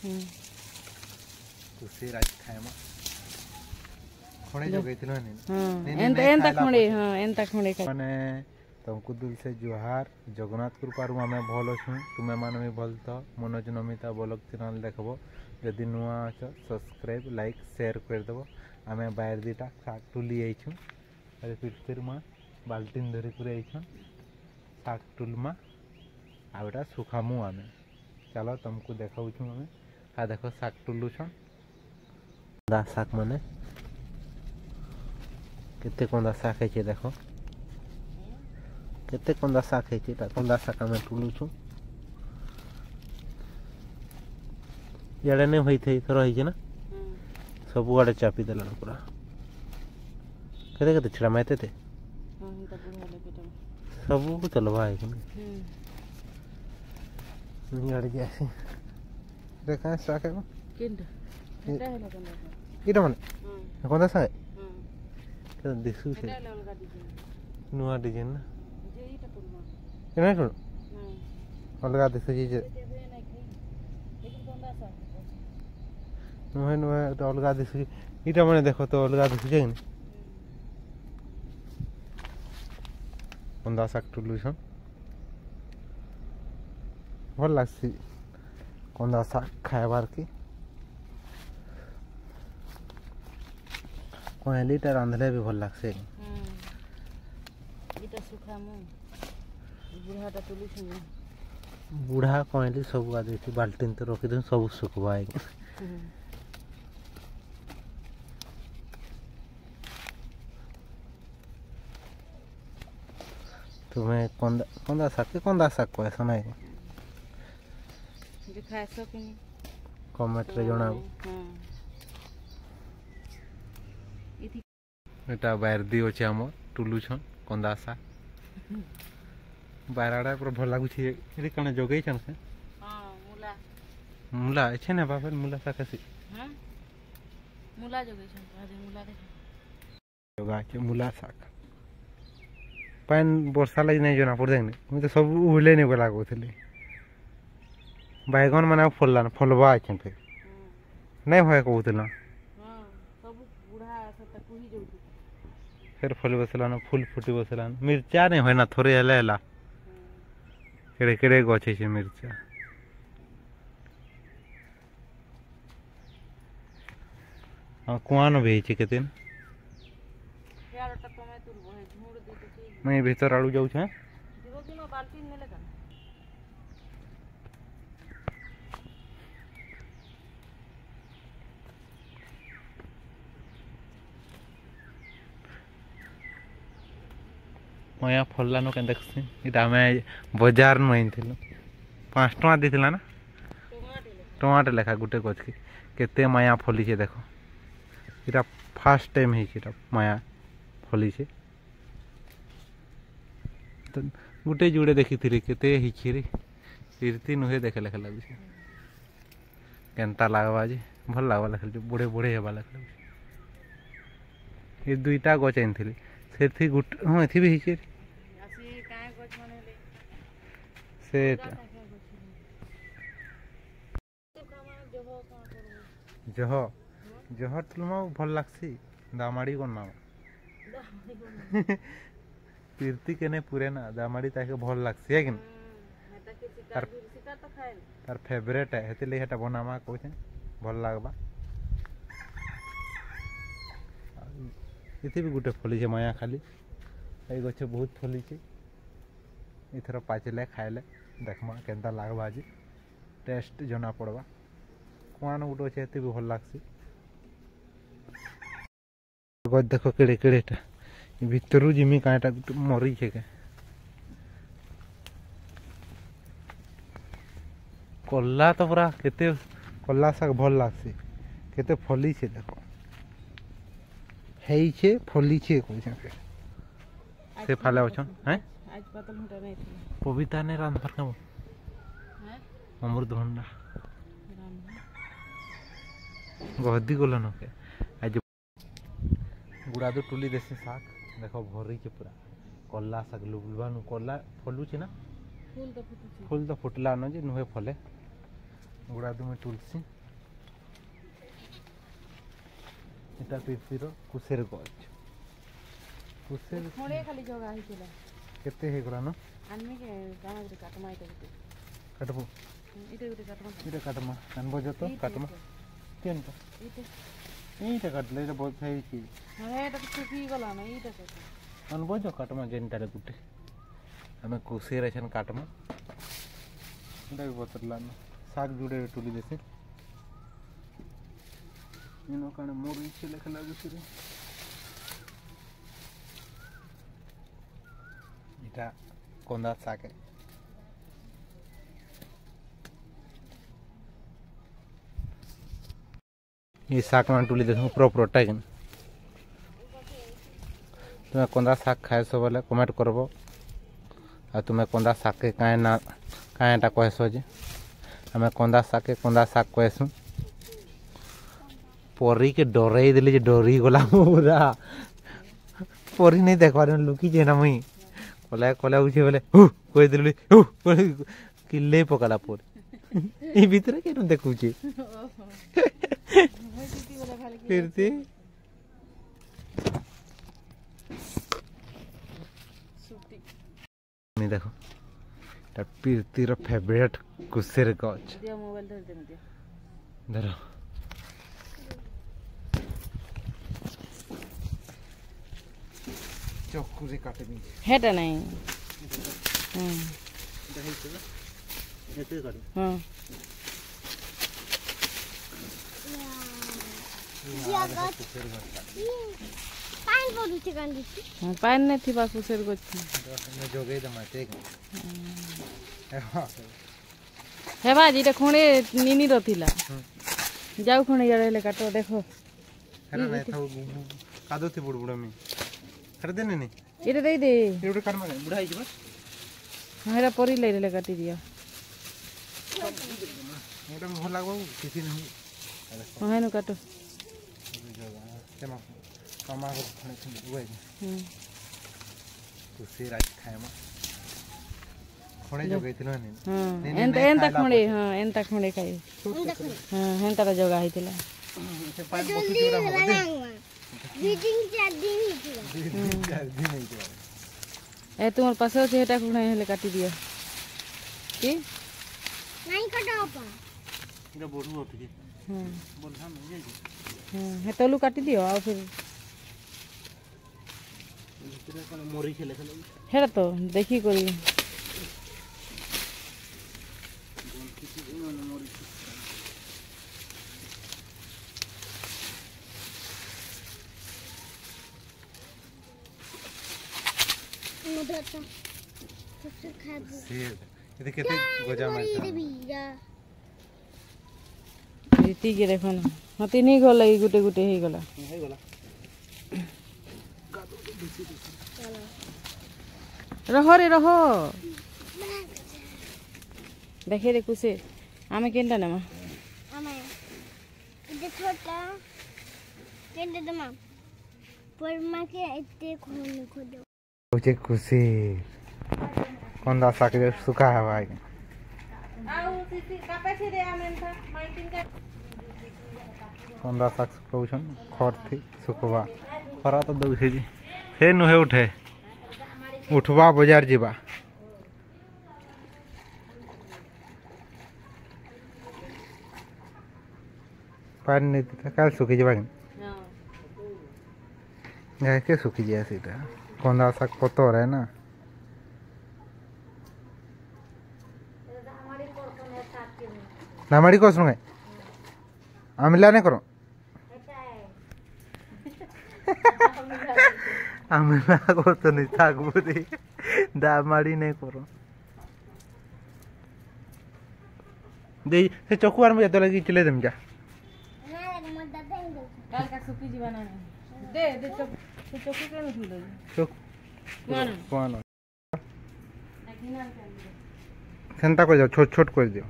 तुसी राज खाएमा खणे जोगैथिलो एंता खणे एंता खणे माने तुमको दिल से जुहार जगन्नाथ कृपारू आमे भल अछु तुमे माने भी भल तो मनोज नमिता ब्लॉग चैनल देखबो यदि नुआ अछ सब्सक्राइब लाइक शेयर कर देबो आमे बाहर दीटा साग तुली आइछु अरे फिर मा बाल्टीन धरी पुरे आइछु साग तुलमा आउटा सुखामु आमे चलो तुमको देखाऊ छु आमे आ देखो साग तुलु छ दा साग माने केते कोंदा साग है देखो केते कोंदा साग है कोंदा साग आमे तुलु छु याडे ने होई थई थरो है ना सब आड़े चापी देला पूरा केते केते छिड़ा माइते थे सब को चलवा है कि नहीं यार जैसे देखा साग है किंड एटा है कोंदा इटा माने कोंदा साग तो दिसु से नुआ डिजाइन ना जे इटा तुलमा केना करू अलगा दिसु जे नुआ नुआ तो अलगा दिसु इटा माने देखो तो अलगा दिसु जे कोंदा साग तुलु छन भल लागसी कोंदा साग खाइबार की कोयलीटा रांधले भी भल लागसे इटा सुखामु बुढ़ाटा तुलु छ बुढ़ा कोयली सब आदि थी बाल्टीन तो रखी दे सब सुखवाए तुम्हें कोंदा साग को ऐसा नहीं जे खाए सकिनी कमेंट रे जणाओ एटा बाहर दी अछि हम टुलु छन कोंदा साग बाराडा पर भल लागु छी रे कने जोगै छन से हां मूला मूला छै ने बाबा मूला साग से हां मूला जोगै छन आजे मूला देख जोगा के मूला साग पान वर्षा लगी नहीं जना पड़ देने मैं तो सब उहले नहीं गला कोथले बैगन मना फलवा छै फिर नहीं होय कहउतला हां सब बुढ़ा से त कुही जोउ फिर फल बसला ना फूल फुटी बसला मिर्चा नहीं होय ना थोड़े हले हला केड़े केड़े गछ छै मिर्चा हां कुआन भी छै केते यार टप में तुलबो है झूड़ दे तो मैं भीतर आड़ू जाऊ छै जीरो दिनो बाल्टी ने लेकर मया फल्लानो के देखसी इटा मैं बाजार में आइथिलो 5 टका दिथिला ना टमाटर लेखा गुटे गछ के केते माया फली छे देखो इटा फर्स्ट टाइम ही छे माया फली छे तो गुटे जुड़े देखी थी केते ही छे रे तीरती नुहे देखे लेखा लागु छे केनता लागबा जे भल लागबा लेखा बड़े बड़े हेबा लेखा ये दुईटा गछ आइथिली सेथि गुट हां एथि भी छे आसी काय गछ मानेले सेट जह जह तुलमा भल लागसी दामाड़ी कोन नाम तीर्ति के ने पूरे ना दामाड़ी ताके भल लागसी है कि तार फेवरेट है हेते ले हेटा बनामा कहते भल लागबा इथे भी गुटे फली छे माया खाली ए गछ बहुत फली छे इथर पाचले खाइले देखमा केनता लागबा जी टेस्ट जना पड़बा कोन गुटो छे एते भी भल लागसी गछ देखो केड़े केड़ेटा भितरु जिमी काटा मरी छे के कोल्ला तो पूरा केते कोल्ला साग भल लागसी केते फली छे देखो हेई छे फली छे कोइ छे से फाले अछन हैं आज पतल हुटा नहीं थी पविता ने रान फर काम हैं अमृतभंडा गहदी गोलन के आज गुड़ा दो टुली देसी साग देखो भरी के पूरा कोल्ला साग लुबलबानु कोल्ला फलु छे ना फूल तो फुटला न जे नुहे फले गुड़ा दो में तुलसी এটা পিপির কুশের গছ কুশের ଖଣ୍ଡେ ଖାଲି ଜଗା ହେଇଥିଲା କେତେ ହେଇଗଲାନ ଆନମି କେ କାଣା ଗୋଟେ କାଟମା ଏଇଟା ଗୋଟେ କାଟବୁ ଏଇଟା ଗୋଟେ କାଟମା ଏଇଟା କାଟମା ଆନବ ଯତ କାଟମା କେନଟା ଏଇଟା ଏଇଟା କାଟଲେ ଏଇଟା ବହୁତ ହେଇଛି ହଁ ଏଇଟା ତ ଶୁଖି ଗଲା ନା ଏଇଟା କାଟ ଆନବ ଯ କାଟମା ଯେନଟାରେ ଗୋଟେ ଆମେ କୁଶେର ଏଛନ୍ କାଟମା ଏଇଟା ବି ବତରଲାନ ଶାଗ ଯୋଡ଼େ ଟୁଲି ଦେସି ଇନ କାଣା ମୋର ଇচ্ছে ଲେଖା ଲାଗୁଛି ରେ এটা কন্দা শাকে ये শাক মান টুলি দেখো প্রপরটা কেন তুমি কন্দা শাক খাইছ বলে কমেন্ট করব আর তুমি কন্দা শাকে কায় না কায়টা কইছ যে আমি কন্দা শাক কইছু পরি के डरई देली जे डरी गला पूरा परी नहीं देखबार लुकी जे ना मुई कला कला उठे बोले हु कहि देली हु किल्ले पकाला पर ई भीतर के न देखुची फिरती नहीं देखो এটা পিরতির ফেভারিট কুশের গছ দিয়া মোবাইল ধরে দেন দিয়া ধরো চকুরে কাটে নি হেটা নাই দেখাইছো এতে কাটে হ্যাঁ पानी पडुछ गन्दी पानी नहीं थी बा कुसेर गछ मैं जोगे दमा ठीक हे बाजी এটা খড়ে নিনি রতিলা যাও খড়ে যাড়ে হেলে কাটো দেখো হেরা নাই থাও কাদো থি বুড় বুড় আমি হেরা দেনে নি এটা দেই দে এউডে কাট মানে বুড়া হই যাবে হেরা পরি লাই হেলে কাটি দিও এটা ভাল লাগবো কিছু নাই হেনু কাটো কেমন কামা করে খানে ওই কুসি রাত খায়মা খড়ে জগাইছিল নি এন্তা এন্তা খড়ে হ্যাঁ এন্তা খড়ে খাই হ্যাঁ হেন্তা জগা হইতিলা সে পাঁচ বছর জোড়া হবে দুই চার দিন হইছিল এ তোমার পাশে আছে এটা খড়ে হেলে কাটি দিও কি নাই কাটো আপা এটা বড় উঠি হুম বলছাম এই যে হে তলু কাটি দিও আর ফির ভিতরে কোন মরি খেলে খেলে হেটা তো দেখি করি মধুটা কিছু খাবো এতে কেতে গজা মাছ রীতিকে দেখো না ହଁ ତିନି ଗଲା ଏଇ ଗୋଟେ ଗୋଟେ ହେଇଗଲା ହେଇଗଲା ରହ ରେ ରହ ଦେଖେ ରେ କୁସେ ଆମେ କେନ୍ଟା ନେମା ଆମେ ଏତେ ଛୋଟା କେନ୍ତେ ଦମା ପରମାକେ ଏତେ ଖୋଦ ହଉଛେ ଖୁସି କନ୍ଦା ଶାଗ ଶୁଖା ହେବା ଆଜ୍ଞା କନ୍ଦା ଶାଗ ଶୁଖଉଛନ୍ ଖର୍ ଥି ଶୁଖବା ଖରା ତ ଦଉଛେ ଯେ ସେ ନୁହେଁ ଉଠେ ଉଠବା ବଜାର ଯିବା ପାଣି ନେଇ କାଲି ଶୁଖିଯିବା କି ଶୁଖିଯିବା ସେଇଟା କନ୍ଦା ଶାଗ ପତର ହେ ନା नामाड़ी को सुन आमिला नहीं करो आमिला को तो नहीं थाक बुरी दामाड़ी नहीं करो दे से चौकुआर में तो लगी चले दम जा काल का सुखी जीवन दे दे चौकी के नहीं लो चौक कौन कौन सेंटा कर जाओ छोट छोट कर दियो